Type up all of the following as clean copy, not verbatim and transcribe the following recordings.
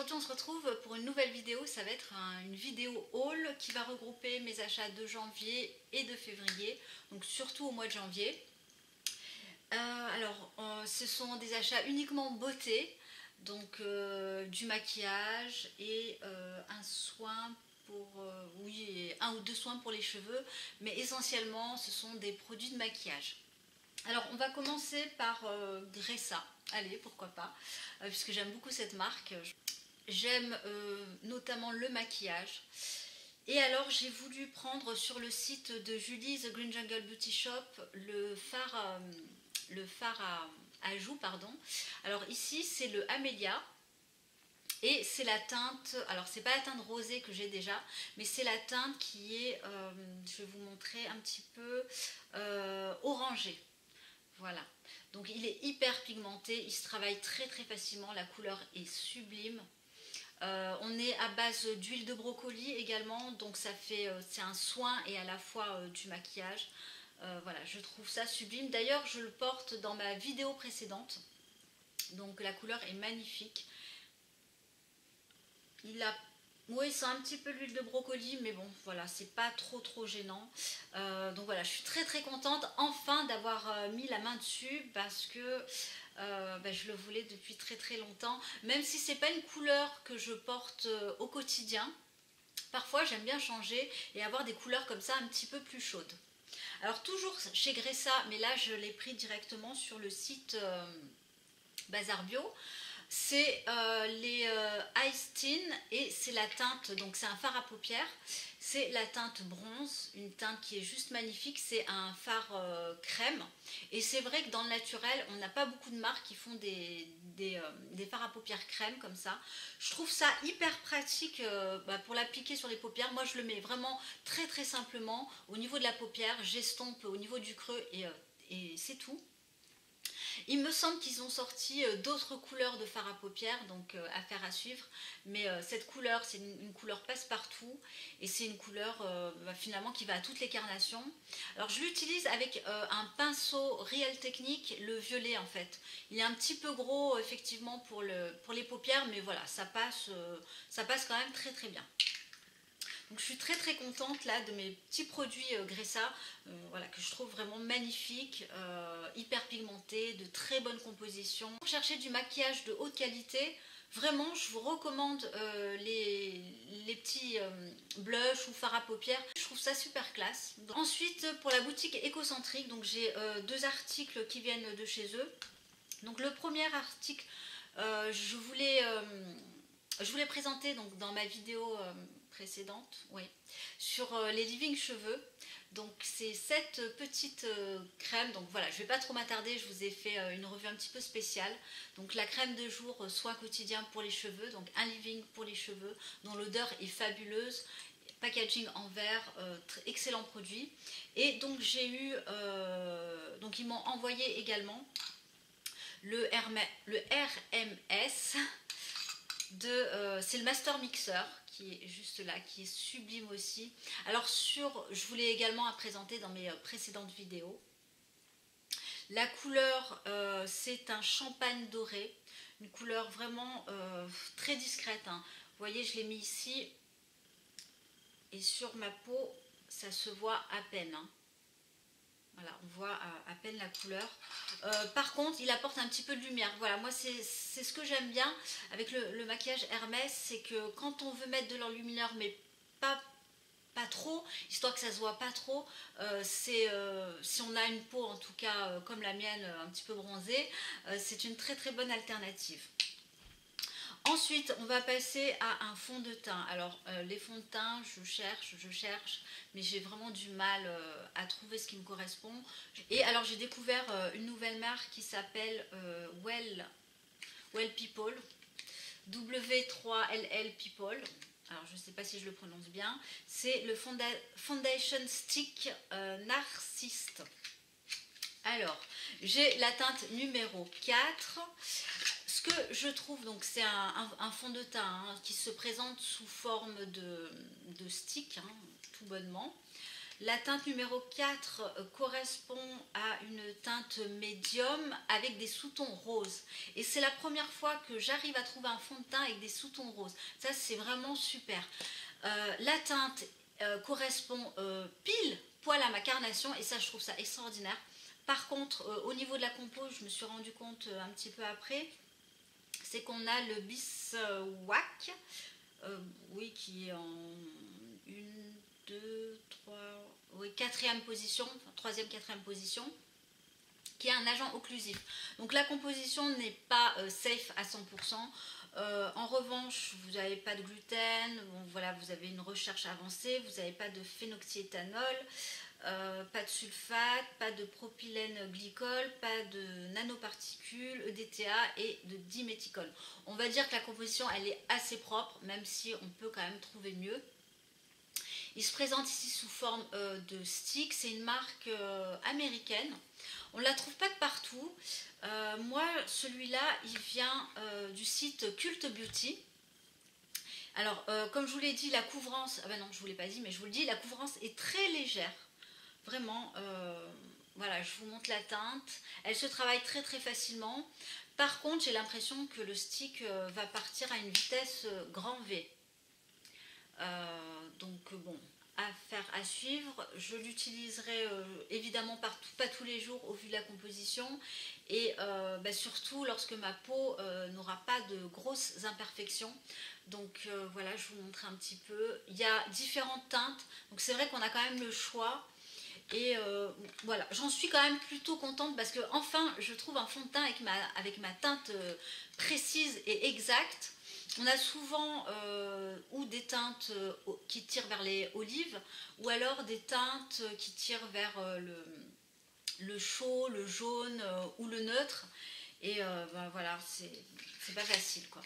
aujourd'hui on se retrouve pour une nouvelle vidéo. Ça va être une vidéo haul qui va regrouper mes achats de janvier et de février, donc surtout au mois de janvier. Ce sont des achats uniquement beauté, donc du maquillage et un soin pour, un ou deux soins pour les cheveux, mais essentiellement ce sont des produits de maquillage. Alors on va commencer par Gressa, allez pourquoi pas, puisque j'aime beaucoup cette marque. J'aime notamment le maquillage. Et alors j'ai voulu prendre sur le site de Julie The Green Jungle Beauty Shop le fard à joues, pardon. Alors ici c'est le Amelia. Et c'est la teinte, alors c'est pas la teinte rosée que j'ai déjà, mais c'est la teinte qui est, je vais vous montrer un petit peu, orangée. Voilà, donc il est hyper pigmenté, il se travaille très très facilement, la couleur est sublime. On est à base d'huile de brocoli également, donc ça fait, c'est un soin et à la fois du maquillage. Voilà, je trouve ça sublime. D'ailleurs, je le porte dans ma vidéo précédente, donc la couleur est magnifique. Oui, c'est un petit peu l'huile de brocoli, mais bon, voilà, c'est pas trop gênant. Donc voilà, je suis très très contente enfin d'avoir mis la main dessus parce que je le voulais depuis très très longtemps. Même si c'est pas une couleur que je porte au quotidien, parfois j'aime bien changer et avoir des couleurs comme ça un petit peu plus chaudes. Alors toujours chez Gressa, mais là je l'ai pris directement sur le site Bazar Bio. C'est les Ice Tin et c'est la teinte, donc c'est un fard à paupières, c'est la teinte bronze, une teinte qui est juste magnifique, c'est un fard crème et c'est vrai que dans le naturel on n'a pas beaucoup de marques qui font des fards à paupières crème comme ça. Je trouve ça hyper pratique pour l'appliquer sur les paupières. Moi je le mets vraiment très très simplement au niveau de la paupière, j'estompe au niveau du creux et c'est tout. Il me semble qu'ils ont sorti d'autres couleurs de fard à paupières, donc affaire à suivre. Mais cette couleur, c'est une couleur passe-partout et c'est une couleur finalement qui va à toutes les carnations. Alors je l'utilise avec un pinceau Real Technique, le violet en fait. Il est un petit peu gros effectivement pour les paupières, mais voilà, ça passe quand même très très bien. Donc je suis très très contente là de mes petits produits Gressa, voilà, que je trouve vraiment magnifiques, hyper pigmentés, de très bonne composition. Pour chercher du maquillage de haute qualité, vraiment je vous recommande les petits blushs ou fards à paupières. Je trouve ça super classe. Donc, ensuite pour la boutique Écocentrique, donc j'ai deux articles qui viennent de chez eux. Donc le premier article, je voulais présenter donc, dans ma vidéo précédente, oui, sur les leave-in cheveux. Donc c'est cette petite crème, donc voilà, je ne vais pas trop m'attarder, je vous ai fait une revue un petit peu spéciale. Donc la crème de jour soin quotidien pour les cheveux, donc un leave-in pour les cheveux, dont l'odeur est fabuleuse. Packaging en verre, excellent produit. Et donc j'ai eu, donc ils m'ont envoyé également le RMS c'est le Master Mixer qui est juste là, qui est sublime aussi. Alors je vous l'ai également à présenter dans mes précédentes vidéos. La couleur, c'est un champagne doré, une couleur vraiment très discrète, hein. Vous voyez, je l'ai mis ici et sur ma peau, ça se voit à peine, hein. Voilà, on voit à peine la couleur. Par contre, il apporte un petit peu de lumière. Voilà, moi c'est ce que j'aime bien avec le maquillage Hermès, c'est que quand on veut mettre de l'enlumineur, mais pas trop, histoire que ça se voit pas trop, si on a une peau en tout cas comme la mienne, un petit peu bronzée, c'est une très très bonne alternative. Ensuite, on va passer à un fond de teint. Alors, les fonds de teint, je cherche, mais j'ai vraiment du mal à trouver ce qui me correspond. Et alors, j'ai découvert une nouvelle marque qui s'appelle Well People, W3LL People. Alors, je ne sais pas si je le prononce bien. C'est le Foundation Stick Narcissiste. Alors, j'ai la teinte numéro 4. Ce que je trouve, donc c'est un fond de teint qui se présente sous forme de stick, hein, tout bonnement. La teinte numéro 4 correspond à une teinte médium avec des sous-tons roses. Et c'est la première fois que j'arrive à trouver un fond de teint avec des sous-tons roses. Ça, c'est vraiment super. La teinte correspond pile poil à ma carnation et ça, je trouve ça extraordinaire. Par contre, au niveau de la compo, je me suis rendu compte un petit peu après, c'est qu'on a le Beeswax, oui, qui est en 4e position, enfin, 3e, 4e position, qui est un agent occlusif. Donc la composition n'est pas safe à 100%. En revanche, vous n'avez pas de gluten, bon, voilà, vous avez une recherche avancée, vous n'avez pas de phénoxyéthanol, pas de sulfate, pas de propylène glycol, pas de nanoparticules, EDTA et de diméthicol. On va dire que la composition elle est assez propre, même si on peut quand même trouver mieux. Il se présente ici sous forme de stick, c'est une marque américaine. On ne la trouve pas de partout. Moi, celui-là, il vient du site Cult Beauty. Alors, comme je vous l'ai dit, la couvrance, ah ben non, je ne vous l'ai pas dit, mais je vous le dis, la couvrance est très légère. Vraiment, voilà, je vous montre la teinte. Elle se travaille très très facilement. Par contre, j'ai l'impression que le stick va partir à une vitesse grand V. Donc bon, affaire à suivre. Je l'utiliserai évidemment pas tous les jours au vu de la composition et surtout lorsque ma peau n'aura pas de grosses imperfections. Donc voilà, je vous montre un petit peu. Il y a différentes teintes, donc c'est vrai qu'on a quand même le choix. Et voilà, j'en suis quand même plutôt contente parce que enfin je trouve un fond de teint avec ma teinte précise et exacte. On a souvent ou des teintes qui tirent vers les olives ou alors des teintes qui tirent vers le chaud, le jaune ou le neutre. Et voilà, c'est pas facile quoi.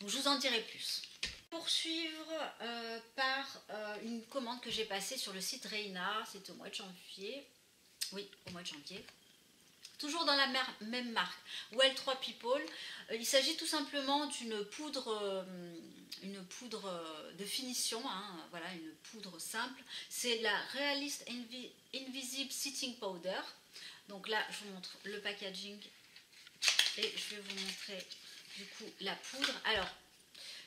Donc je vous en dirai plus. Poursuivre par une commande que j'ai passée sur le site Reina, c'était au mois de janvier. Oui, au mois de janvier. Toujours dans la même marque, Well3 People. Il s'agit tout simplement d'une poudre de finition, hein, voilà, une poudre simple. C'est la Realist Invisible Setting Powder. Donc là, je vous montre le packaging et je vais vous montrer du coup la poudre. Alors,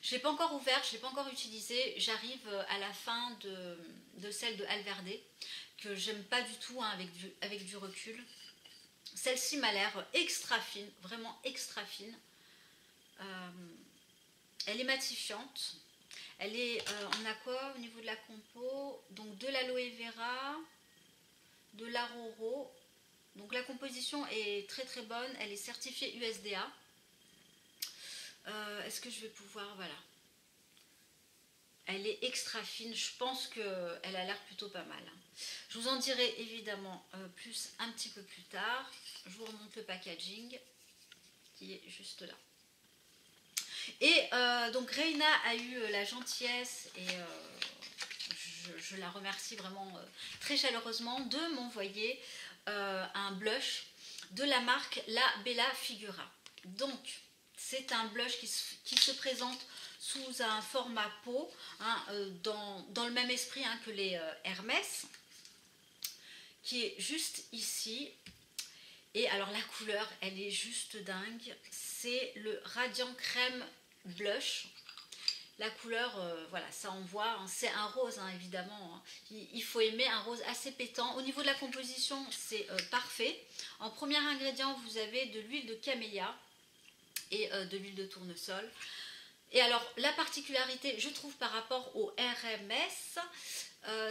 je ne l'ai pas encore ouverte, je ne l'ai pas encore utilisée. J'arrive à la fin de celle de Alverde, que j'aime pas du tout hein, avec du recul. Celle-ci m'a l'air extra fine, vraiment extra fine. Elle est matifiante. Elle est, on a quoi au niveau de la compo? Donc de l'aloe vera, de l'aroro. Donc la composition est très très bonne. Elle est certifiée USDA. Est-ce que je vais pouvoir, voilà. Elle est extra fine, je pense qu'elle a l'air plutôt pas mal. Je vous en dirai évidemment plus un petit peu plus tard. Je vous remonte le packaging qui est juste là. Et donc Reina a eu la gentillesse et je la remercie vraiment très chaleureusement de m'envoyer un blush de la marque La Bella Figura. Donc c'est un blush qui se présente sous un format peau, hein, dans le même esprit hein, que les Hermès, qui est juste ici. Et alors la couleur, elle est juste dingue. C'est le Radiant Crème Blush. La couleur, voilà, ça envoie. Hein, c'est un rose, hein, évidemment. Hein. Il faut aimer un rose assez pétant. Au niveau de la composition, c'est parfait. En premier ingrédient, vous avez de l'huile de camélia et de l'huile de tournesol. Et alors, la particularité, je trouve, par rapport au RMS,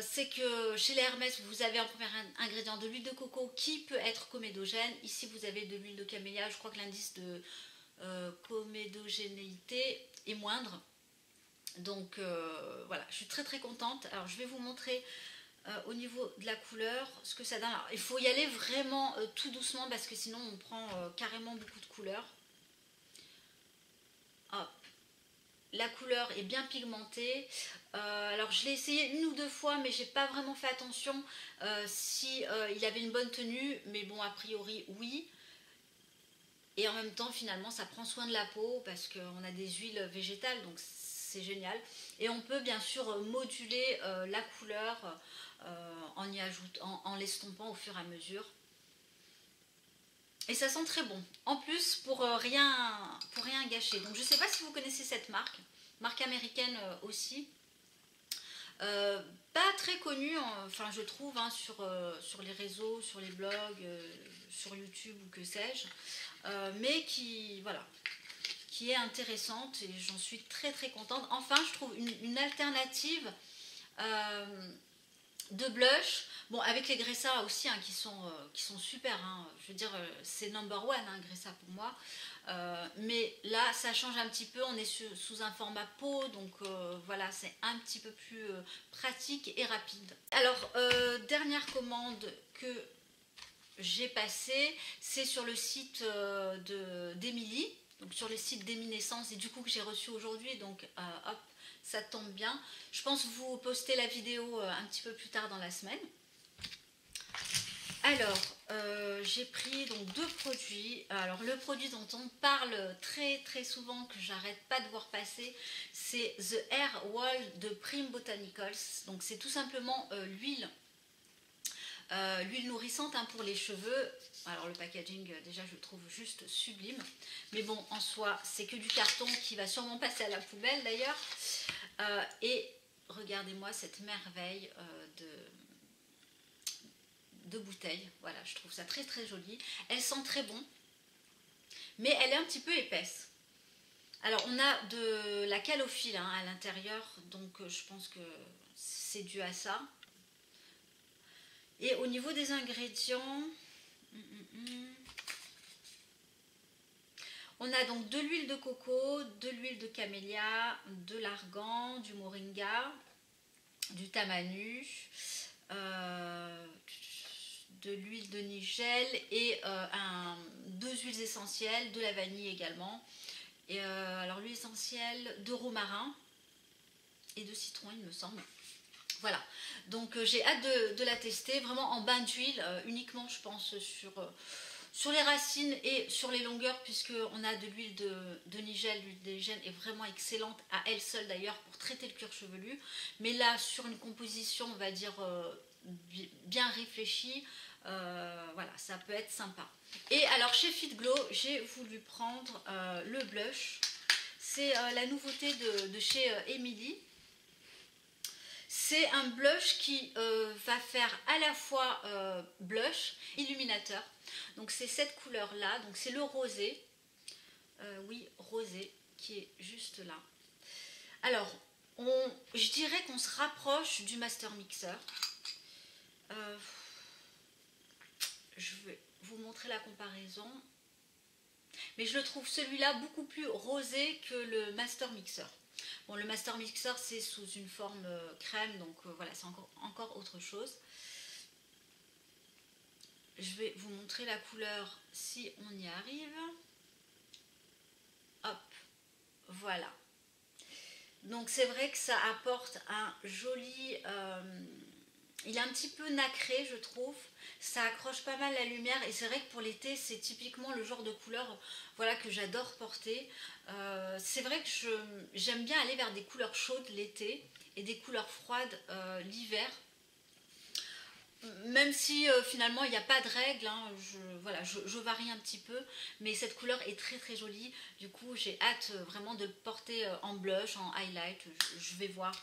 c'est que chez les Hermès, vous avez en premier ingrédient de l'huile de coco qui peut être comédogène. Ici, vous avez de l'huile de camélia. Je crois que l'indice de comédogénéité est moindre. Donc, voilà, je suis très très contente. Alors, je vais vous montrer au niveau de la couleur ce que ça donne. Alors, il faut y aller vraiment tout doucement parce que sinon, on prend carrément beaucoup de couleurs. Hop. La couleur est bien pigmentée. Alors je l'ai essayé une ou deux fois, mais j'ai pas vraiment fait attention si il avait une bonne tenue. Mais bon, a priori oui. Et en même temps, finalement, ça prend soin de la peau parce qu'on a des huiles végétales, donc c'est génial. Et on peut bien sûr moduler la couleur en l'estompant au fur et à mesure. Et ça sent très bon. En plus, pour rien gâcher. Donc je ne sais pas si vous connaissez cette marque américaine aussi. Pas très connue, enfin je trouve, hein, sur les réseaux, sur les blogs, sur YouTube ou que sais-je. Mais qui, voilà, qui est intéressante et j'en suis très très contente. Enfin, je trouve une alternative de blush. Bon, avec les Gressa aussi, hein, qui sont super. Hein. Je veux dire, c'est number one, hein, Gressa pour moi. Mais là, ça change un petit peu. On est sous un format peau, donc voilà, c'est un petit peu plus pratique et rapide. Alors, dernière commande que j'ai passée, c'est sur le site d'Emilie. Donc sur le site d'Eminescence et du coup que j'ai reçu aujourd'hui, donc hop, ça tombe bien. Je pense vous poster la vidéo un petit peu plus tard dans la semaine. Alors, j'ai pris donc 2 produits. Alors le produit dont on parle très très souvent, que j'arrête pas de voir passer, c'est The Hair Wall de Prime Botanicals. Donc c'est tout simplement l'huile nourrissante, hein, pour les cheveux. Alors le packaging déjà je le trouve juste sublime, mais bon, en soi c'est que du carton qui va sûrement passer à la poubelle d'ailleurs. Et regardez-moi cette merveille de bouteille. Voilà, je trouve ça très très joli. Elle sent très bon, mais elle est un petit peu épaisse. Alors on a de la calophylle, hein, à l'intérieur, donc je pense que c'est dû à ça. Et au niveau des ingrédients, on a donc de l'huile de coco, de l'huile de camélia, de l'argan, du moringa, du tamanu, de l'huile de nigel et 2 huiles essentielles, de la vanille également. Et alors l'huile essentielle de romarin et de citron, il me semble. Voilà, donc j'ai hâte de la tester, vraiment en bain d'huile, uniquement je pense sur les racines et sur les longueurs, puisqu'on a de l'huile de nigel. L'huile de nigel est vraiment excellente à elle seule d'ailleurs pour traiter le cuir chevelu, mais là sur une composition on va dire bien réfléchie, voilà, ça peut être sympa. Et alors chez Fit Glow, j'ai voulu prendre le blush, c'est la nouveauté de chez Emilie. C'est un blush qui va faire à la fois blush, illuminateur. Donc c'est cette couleur là, donc c'est le rosé. Oui, rosé, qui est juste là. Alors, je dirais qu'on se rapproche du Master Mixer. Je vais vous montrer la comparaison. Mais je le trouve celui-là beaucoup plus rosé que le Master Mixer. Bon, le Master Mixer c'est sous une forme crème, donc voilà, c'est encore autre chose. Je vais vous montrer la couleur si on y arrive. Hop, voilà. Donc c'est vrai que ça apporte un joli... il est un petit peu nacré, je trouve. Ça accroche pas mal la lumière et c'est vrai que pour l'été c'est typiquement le genre de couleur, voilà, que j'adore porter. C'est vrai que j'aime bien aller vers des couleurs chaudes l'été et des couleurs froides l'hiver. Même si finalement il n'y a pas de règle, hein, voilà, je varie un petit peu, mais cette couleur est très très jolie. Du coup j'ai hâte vraiment de le porter en blush, en highlight. Je vais voir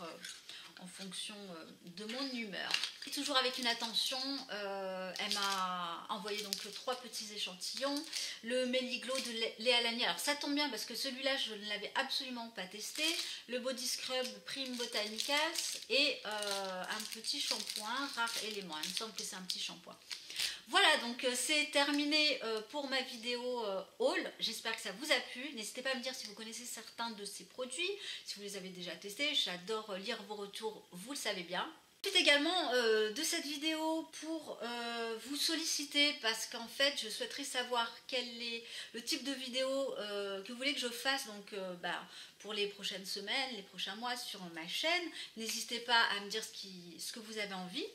en fonction de mon humeur. Et toujours avec une attention, elle m'a envoyé donc 3 petits échantillons. Le Méliglow de Léa Lanier, alors ça tombe bien parce que celui-là je ne l'avais absolument pas testé. Le Body Scrub Prime Botanicals et un petit shampoing Rare Élément. Il me semble que c'est un petit shampoing. Voilà, donc c'est terminé pour ma vidéo haul. J'espère que ça vous a plu. N'hésitez pas à me dire si vous connaissez certains de ces produits, si vous les avez déjà testés. J'adore lire vos retours, vous le savez bien. J'en également de cette vidéo pour vous solliciter parce qu'en fait je souhaiterais savoir quel est le type de vidéo que vous voulez que je fasse donc pour les prochaines semaines, les prochains mois sur ma chaîne. N'hésitez pas à me dire ce que vous avez envie.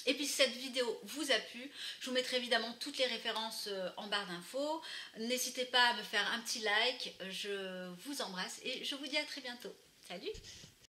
Et puis si cette vidéo vous a plu, je vous mettrai évidemment toutes les références en barre d'infos. N'hésitez pas à me faire un petit like, je vous embrasse et je vous dis à très bientôt. Salut!